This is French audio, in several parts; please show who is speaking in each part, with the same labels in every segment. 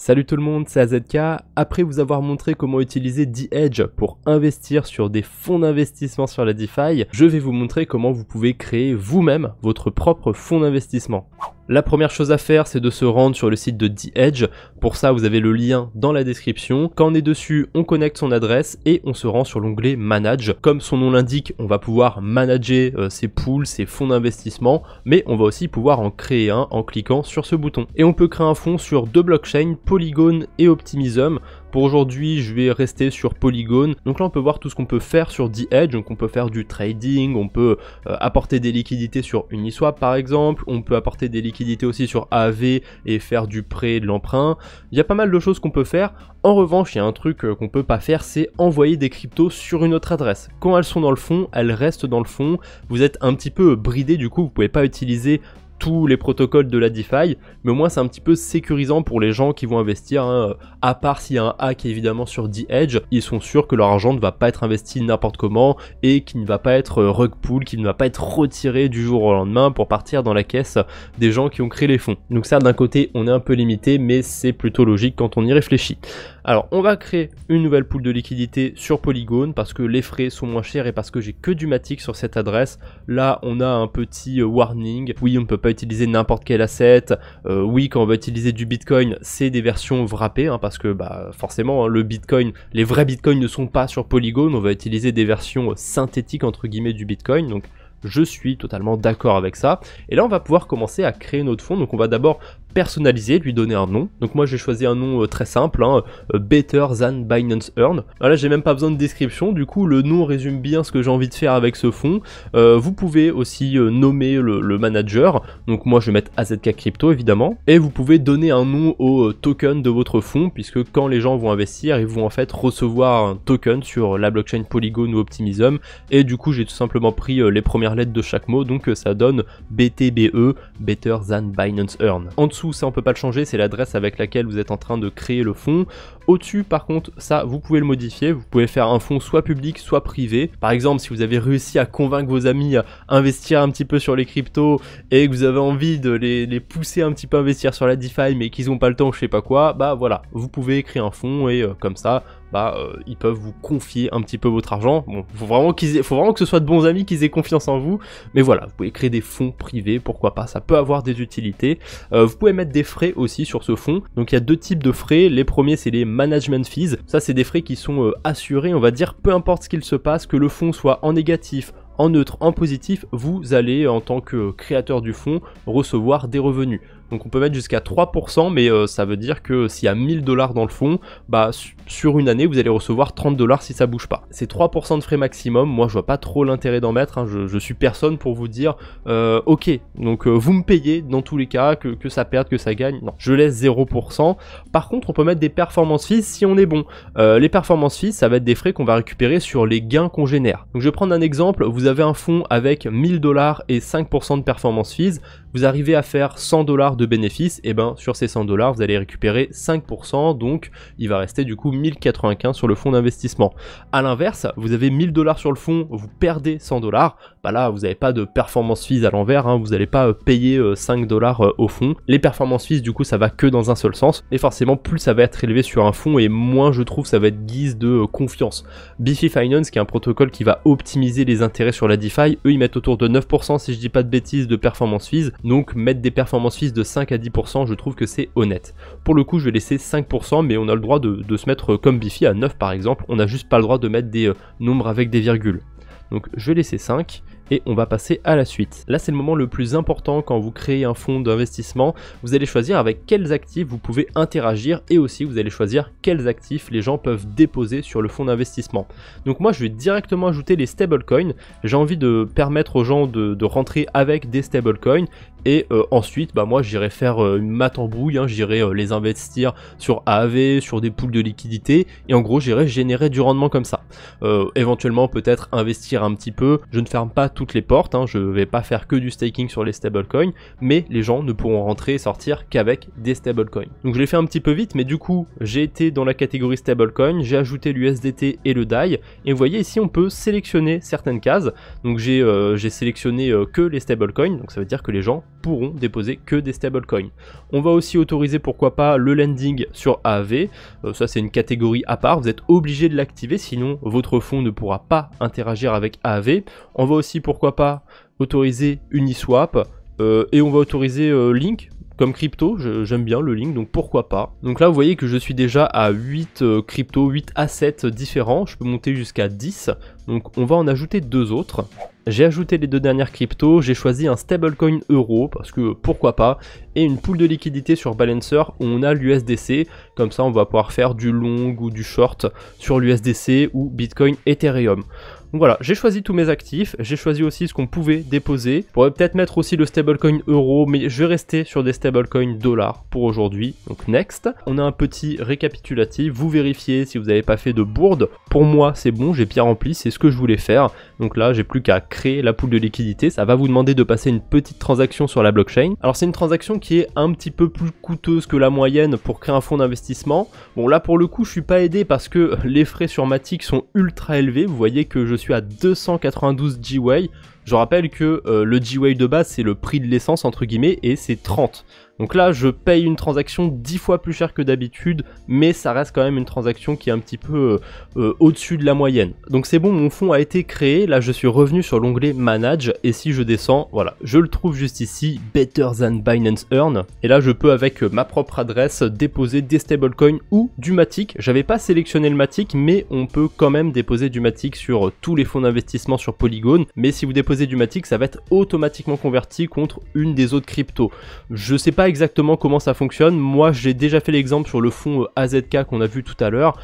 Speaker 1: Salut tout le monde, c'est AZK. Après vous avoir montré comment utiliser TheEdge pour investir sur des fonds d'investissement sur la DeFi, je vais vous montrer comment vous pouvez créer vous-même votre propre fonds d'investissement. La première chose à faire, c'est de se rendre sur le site de TheEdge. Pour ça, vous avez le lien dans la description. Quand on est dessus, on connecte son adresse et on se rend sur l'onglet Manage. Comme son nom l'indique, on va pouvoir manager ses pools, ses fonds d'investissement, mais on va aussi pouvoir en créer un en cliquant sur ce bouton. Et on peut créer un fonds sur deux blockchains, Polygon et Optimism. Pour aujourd'hui, je vais rester sur Polygon. Donc là, on peut voir tout ce qu'on peut faire sur TheEdge. Donc on peut faire du trading, on peut apporter des liquidités sur Uniswap par exemple. On peut apporter des liquidités aussi sur AAV et faire du prêt, de l'emprunt. Il y a pas mal de choses qu'on peut faire. En revanche, il y a un truc qu'on peut pas faire, c'est envoyer des cryptos sur une autre adresse. Quand elles sont dans le fond, elles restent dans le fond. Vous êtes un petit peu bridé, du coup, vous pouvez pas utiliser tous les protocoles de la DeFi, mais au moins c'est un petit peu sécurisant pour les gens qui vont investir, hein. À part s'il y a un hack évidemment sur TheEdge, ils sont sûrs que leur argent ne va pas être investi n'importe comment et qu'il ne va pas être rug pull, qu'il ne va pas être retiré du jour au lendemain pour partir dans la caisse des gens qui ont créé les fonds. Donc ça, d'un côté on est un peu limité, mais c'est plutôt logique quand on y réfléchit. Alors on va créer une nouvelle pool de liquidité sur Polygon parce que les frais sont moins chers et parce que j'ai que du Matic sur cette adresse. Là on a un petit warning, oui on ne peut pas utiliser n'importe quel asset, oui quand on va utiliser du Bitcoin c'est des versions wrappées, hein, parce que forcément, hein, le Bitcoin, les vrais Bitcoins ne sont pas sur Polygon, on va utiliser des versions synthétiques entre guillemets du Bitcoin, donc je suis totalement d'accord avec ça. Et là on va pouvoir commencer à créer notre fonds. Donc on va d'abord personnaliser, lui donner un nom. Donc moi j'ai choisi un nom très simple, hein, Better Than Binance Earn. Alors là j'ai même pas besoin de description, du coup le nom résume bien ce que j'ai envie de faire avec ce fonds. Vous pouvez aussi nommer le manager, donc moi je vais mettre AZK Crypto évidemment, et vous pouvez donner un nom au token de votre fonds, puisque quand les gens vont investir, ils vont en fait recevoir un token sur la blockchain Polygon ou Optimism, et du coup j'ai tout simplement pris les premières lettres de chaque mot, donc ça donne BTBE, Better Than Binance Earn. En dessous, ça on peut pas le changer, c'est l'adresse avec laquelle vous êtes en train de créer le fonds. Au-dessus par contre, ça vous pouvez le modifier, vous pouvez faire un fonds soit public soit privé. Par exemple, si vous avez réussi à convaincre vos amis à investir un petit peu sur les cryptos et que vous avez envie de les pousser un petit peu à investir sur la DeFi mais qu'ils ont pas le temps ou je sais pas quoi, bah voilà, vous pouvez créer un fonds et comme ça ils peuvent vous confier un petit peu votre argent. Bon, faut vraiment que ce soit de bons amis, qu'ils aient confiance en vous. Mais voilà, vous pouvez créer des fonds privés, pourquoi pas, ça peut avoir des utilités. Vous pouvez mettre des frais aussi sur ce fonds. Donc il y a deux types de frais. Les premiers, c'est les management fees. Ça, c'est des frais qui sont assurés, on va dire, peu importe ce qu'il se passe, que le fonds soit en négatif, en neutre, en positif, vous allez, en tant que créateur du fonds, recevoir des revenus. Donc on peut mettre jusqu'à 3%, mais ça veut dire que s'il y a 1000 $ dans le fonds, sur une année, vous allez recevoir 30 $ si ça bouge pas. C'est 3% de frais maximum, moi je vois pas trop l'intérêt d'en mettre, hein. Je suis personne pour vous dire, ok, donc vous me payez dans tous les cas, que ça perde, que ça gagne, non, je laisse 0%. Par contre, on peut mettre des performance fees si on est bon. Les performance fees, ça va être des frais qu'on va récupérer sur les gains qu'on génère. Donc je vais prendre un exemple, vous avez un fonds avec 1000 $ et 5% de performance fees, vous arrivez à faire 100 $ de bénéfices, et sur ces 100 $, vous allez récupérer 5%, donc il va rester du coup 1095 sur le fonds d'investissement. A l'inverse, vous avez 1000 $ sur le fonds, vous perdez 100 $, là vous n'avez pas de performance fees à l'envers, hein, vous n'allez pas payer 5 $ au fond. Les performance fees du coup ça va que dans un seul sens, et forcément plus ça va être élevé sur un fonds et moins je trouve ça va être guise de confiance. Bifi Finance, qui est un protocole qui va optimiser les intérêts sur la DeFi, eux ils mettent autour de 9% si je dis pas de bêtises de performance fees, donc mettre des performance fees de 5 à 10%, je trouve que c'est honnête. Pour le coup, je vais laisser 5%, mais on a le droit de se mettre comme Bifi à 9 par exemple, on n'a juste pas le droit de mettre des nombres avec des virgules. Donc je vais laisser 5. Et on va passer à la suite. Là, c'est le moment le plus important quand vous créez un fonds d'investissement. Vous allez choisir avec quels actifs vous pouvez interagir et aussi vous allez choisir quels actifs les gens peuvent déposer sur le fonds d'investissement. Donc moi, je vais directement ajouter les stablecoins. J'ai envie de permettre aux gens de rentrer avec des stablecoins. Et ensuite, moi j'irai faire ma tambouille, hein, j'irai les investir sur AAV, sur des pools de liquidité, et en gros j'irai générer du rendement comme ça. Éventuellement peut-être investir un petit peu, je ne ferme pas toutes les portes, hein, je vais pas faire que du staking sur les stablecoins, mais les gens ne pourront rentrer et sortir qu'avec des stablecoins. Donc je l'ai fait un petit peu vite, mais du coup j'ai été dans la catégorie stablecoin, j'ai ajouté l'USDT et le DAI, et vous voyez ici on peut sélectionner certaines cases. Donc j'ai sélectionné que les stablecoins, donc ça veut dire que les gens pourront déposer que des stablecoins. On va aussi autoriser pourquoi pas le lending sur AAV, ça c'est une catégorie à part, vous êtes obligé de l'activer sinon votre fonds ne pourra pas interagir avec AAV. On va aussi pourquoi pas autoriser Uniswap et on va autoriser Link comme crypto, j'aime bien le Link, donc pourquoi pas. Donc là vous voyez que je suis déjà à 8 cryptos, 8 assets différents, je peux monter jusqu'à 10, donc on va en ajouter 2 autres. J'ai ajouté les 2 dernières cryptos, j'ai choisi un stablecoin euro, parce que pourquoi pas, et une pool de liquidité sur Balancer où on a l'USDC, comme ça on va pouvoir faire du long ou du short sur l'USDC ou Bitcoin Ethereum. Donc voilà, j'ai choisi tous mes actifs, j'ai choisi aussi ce qu'on pouvait déposer. Je pourrais peut-être mettre aussi le stablecoin euro, mais je vais rester sur des stablecoins dollars pour aujourd'hui. Donc next, on a un petit récapitulatif, vous vérifiez si vous n'avez pas fait de bourde. Pour moi c'est bon, j'ai bien rempli, c'est ce que je voulais faire. Donc là j'ai plus qu'à créer la pool de liquidité, ça va vous demander de passer une petite transaction sur la blockchain. Alors c'est une transaction qui est un petit peu plus coûteuse que la moyenne pour créer un fonds d'investissement. Bon là pour le coup je suis pas aidé parce que les frais sur Matic sont ultra élevés, vous voyez que je suis à 292 GWay. Je rappelle que le GWay de base c'est le prix de l'essence entre guillemets et c'est 30. Donc là je paye une transaction 10 fois plus cher que d'habitude, mais ça reste quand même une transaction qui est un petit peu au-dessus de la moyenne. Donc c'est bon, mon fonds a été créé, là je suis revenu sur l'onglet Manage, et si je descends, voilà, je le trouve juste ici, Better than Binance Earn, et là je peux avec ma propre adresse déposer des stablecoins ou du Matic. J'avais pas sélectionné le Matic, mais on peut quand même déposer du Matic sur tous les fonds d'investissement sur Polygon, mais si vous déposez du Matic, ça va être automatiquement converti contre une des autres cryptos. Je sais pas exactement comment ça fonctionne, moi j'ai déjà fait l'exemple sur le fonds AZK qu'on a vu tout à l'heure,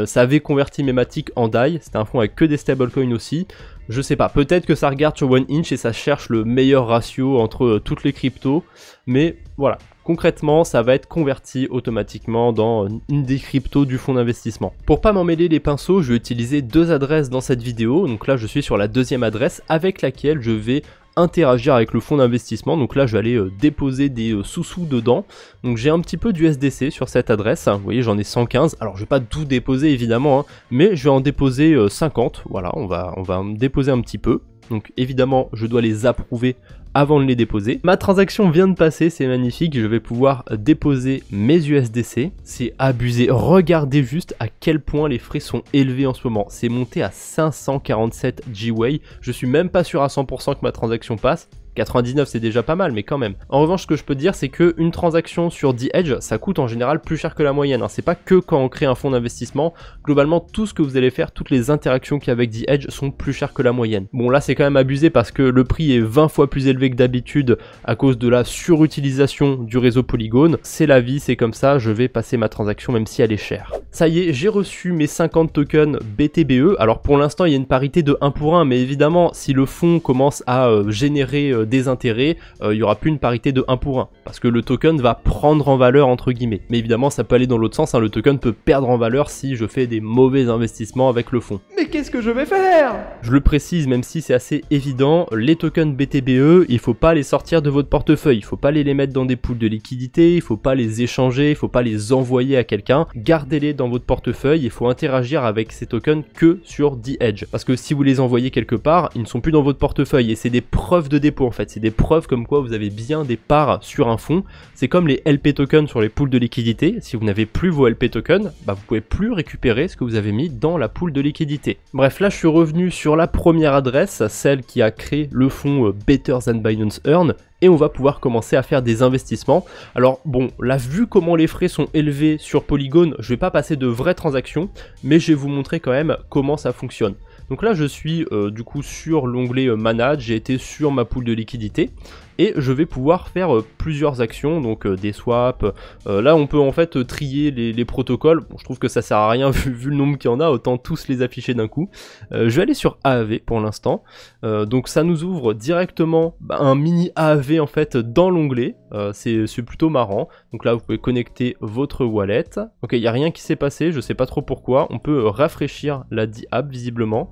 Speaker 1: ça avait converti mes Matic en DAI, c'était un fonds avec que des stablecoins aussi. Je sais pas, peut-être que ça regarde sur OneInch et ça cherche le meilleur ratio entre toutes les cryptos, mais voilà, concrètement ça va être converti automatiquement dans une des cryptos du fonds d'investissement. Pour pas m'emmêler les pinceaux, je vais utiliser 2 adresses dans cette vidéo, donc là je suis sur la deuxième adresse avec laquelle je vais interagir avec le fonds d'investissement. Donc là je vais aller déposer des sous-sous dedans, donc j'ai un petit peu d'USDC sur cette adresse, vous voyez j'en ai 115, alors je vais pas tout déposer évidemment, hein, mais je vais en déposer 50, voilà, on va en déposer un petit peu, donc évidemment je dois les approuver avant de les déposer. Ma transaction vient de passer, c'est magnifique, je vais pouvoir déposer mes USDC, c'est abusé, regardez juste à quel point les frais sont élevés en ce moment, c'est monté à 547 GWay, je suis même pas sûr à 100% que ma transaction passe. 99 c'est déjà pas mal, mais quand même. En revanche, ce que je peux dire, c'est qu'une transaction sur The Edge, ça coûte en général plus cher que la moyenne, hein. C'est pas que quand on crée un fonds d'investissement, globalement tout ce que vous allez faire, toutes les interactions qu'il y a avec The Edge sont plus chères que la moyenne. Bon là c'est quand même abusé parce que le prix est 20 fois plus élevé que d'habitude à cause de la surutilisation du réseau Polygon. C'est la vie, c'est comme ça, je vais passer ma transaction même si elle est chère. Ça y est, j'ai reçu mes 50 tokens BTBE, alors pour l'instant il y a une parité de 1 pour 1, mais évidemment si le fonds commence à générer des intérêts, il n'y aura plus une parité de 1 pour 1, parce que le token va prendre en valeur entre guillemets. Mais évidemment ça peut aller dans l'autre sens, hein, le token peut perdre en valeur si je fais des mauvais investissements avec le fonds. Mais qu'est-ce que je vais faire? Je le précise même si c'est assez évident, les tokens BTBE, il faut pas les sortir de votre portefeuille, il faut pas les mettre dans des pools de liquidité, il faut pas les échanger, il faut pas les envoyer à quelqu'un, gardez-les dans votre portefeuille, il faut interagir avec ces tokens que sur The Edge, parce que si vous les envoyez quelque part, ils ne sont plus dans votre portefeuille et c'est des preuves de dépôt en fait, c'est des preuves comme quoi vous avez bien des parts sur un fonds. C'est comme les LP tokens sur les pools de liquidité, si vous n'avez plus vos LP tokens, bah vous pouvez plus récupérer ce que vous avez mis dans la pool de liquidité. Bref, là je suis revenu sur la première adresse, celle qui a créé le fonds Better than Binance Earn, et on va pouvoir commencer à faire des investissements. Alors bon, là vu comment les frais sont élevés sur Polygon, je vais pas passer de vraies transactions, mais je vais vous montrer quand même comment ça fonctionne. Donc là je suis du coup sur l'onglet Manage, j'ai été sur ma pool de liquidité et je vais pouvoir faire plusieurs actions, donc des swaps. Là on peut en fait trier les protocoles. Bon, je trouve que ça sert à rien vu le nombre qu'il y en a, autant tous les afficher d'un coup. Je vais aller sur AAV pour l'instant, donc ça nous ouvre directement un mini AAV en fait dans l'onglet, c'est plutôt marrant. Donc là vous pouvez connecter votre wallet. Ok, il n'y a rien qui s'est passé, je sais pas trop pourquoi. On peut rafraîchir la app visiblement.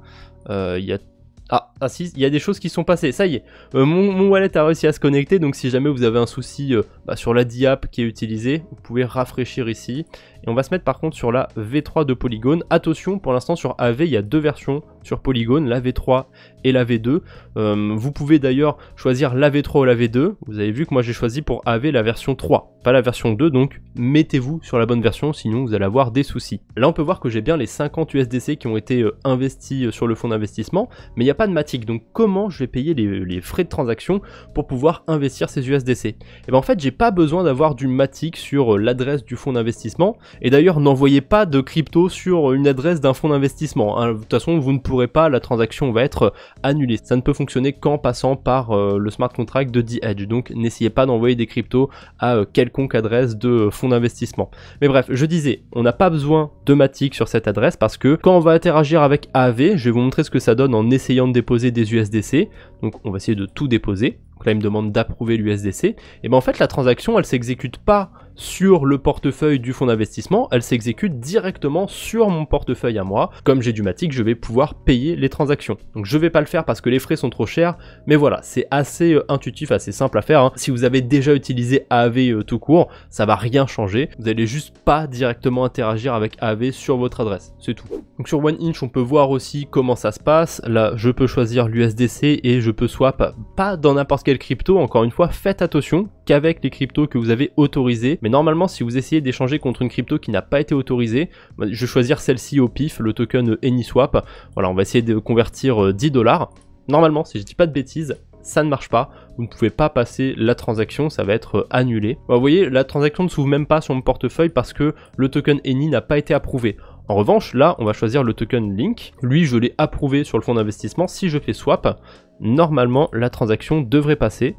Speaker 1: Si, il y a des choses qui sont passées, ça y est, mon wallet a réussi à se connecter, donc si jamais vous avez un souci sur la app qui est utilisée, vous pouvez rafraîchir ici, et on va se mettre par contre sur la V3 de Polygon. Attention, pour l'instant sur AV il y a 2 versions, sur Polygon, la V3 et la V2. Vous pouvez d'ailleurs choisir la V3 ou la V2. Vous avez vu que moi j'ai choisi pour AV la version 3, pas la version 2, donc mettez-vous sur la bonne version, sinon vous allez avoir des soucis. Là on peut voir que j'ai bien les 50 USDC qui ont été investis sur le fonds d'investissement, mais il n'y a pas de Matic, donc comment je vais payer les frais de transaction pour pouvoir investir ces USDC? Et bien en fait j'ai pas besoin d'avoir du Matic sur l'adresse du fonds d'investissement, et d'ailleurs n'envoyez pas de crypto sur une adresse d'un fonds d'investissement, hein. De toute façon vous ne pourrez pas, la transaction va être annulée. Ça ne peut fonctionner qu'en passant par le smart contract de The Edge, donc n'essayez pas d'envoyer des cryptos à quelconque adresse de fonds d'investissement. Mais bref, je disais, on n'a pas besoin de Matic sur cette adresse parce que quand on va interagir avec AAV, je vais vous montrer ce que ça donne en essayant de déposer des USDC. Donc on va essayer de tout déposer. Donc là il me demande d'approuver l'USDC. Et bien en fait la transaction elle s'exécute pas sur le portefeuille du fonds d'investissement, elle s'exécute directement sur mon portefeuille à moi. Comme j'ai du Matic, je vais pouvoir payer les transactions. Donc je vais pas le faire parce que les frais sont trop chers, mais voilà, c'est assez intuitif, assez simple à faire, hein. Si vous avez déjà utilisé AAV tout court, ça va rien changer. Vous allez juste pas directement interagir avec AAV sur votre adresse, c'est tout. Donc sur OneInch, on peut voir aussi comment ça se passe. Là, je peux choisir l'USDC et je peux swap, pas dans n'importe quelle crypto. Encore une fois, faites attention qu'avec les cryptos que vous avez autorisées. Mais normalement, si vous essayez d'échanger contre une crypto qui n'a pas été autorisée, je vais choisir celle-ci au pif, le token AnySwap. Voilà, on va essayer de convertir $10. Normalement, si je dis pas de bêtises, ça ne marche pas. Vous ne pouvez pas passer la transaction, ça va être annulé. Vous voyez, la transaction ne s'ouvre même pas sur mon portefeuille parce que le token Any n'a pas été approuvé. En revanche, là, on va choisir le token Link. Lui, je l'ai approuvé sur le fonds d'investissement. Si je fais swap, normalement, la transaction devrait passer.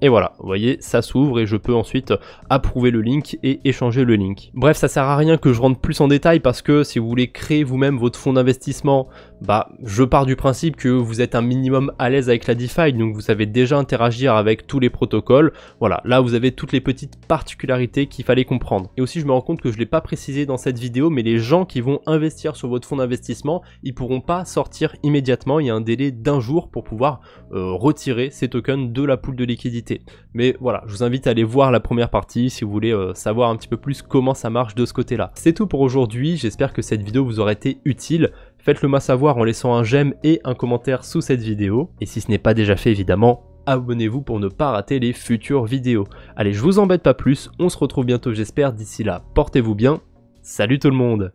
Speaker 1: Et voilà, vous voyez, ça s'ouvre et je peux ensuite approuver le link et échanger le link. Bref, ça sert à rien que je rentre plus en détail parce que si vous voulez créer vous-même votre fonds d'investissement, bah, je pars du principe que vous êtes un minimum à l'aise avec la DeFi, donc vous savez déjà interagir avec tous les protocoles. Voilà, là vous avez toutes les petites particularités qu'il fallait comprendre. Et aussi, je me rends compte que je ne l'ai pas précisé dans cette vidéo, mais les gens qui vont investir sur votre fonds d'investissement, ils pourront pas sortir immédiatement. Il y a un délai d'1 jour pour pouvoir retirer ces tokens de la pool de liquidité. Mais voilà, je vous invite à aller voir la première partie si vous voulez savoir un petit peu plus comment ça marche de ce côté-là. C'est tout pour aujourd'hui, j'espère que cette vidéo vous aura été utile. Faites-le moi savoir en laissant un j'aime et un commentaire sous cette vidéo. Et si ce n'est pas déjà fait évidemment, abonnez-vous pour ne pas rater les futures vidéos. Allez, je vous embête pas plus, on se retrouve bientôt j'espère, d'ici là, portez-vous bien, salut tout le monde!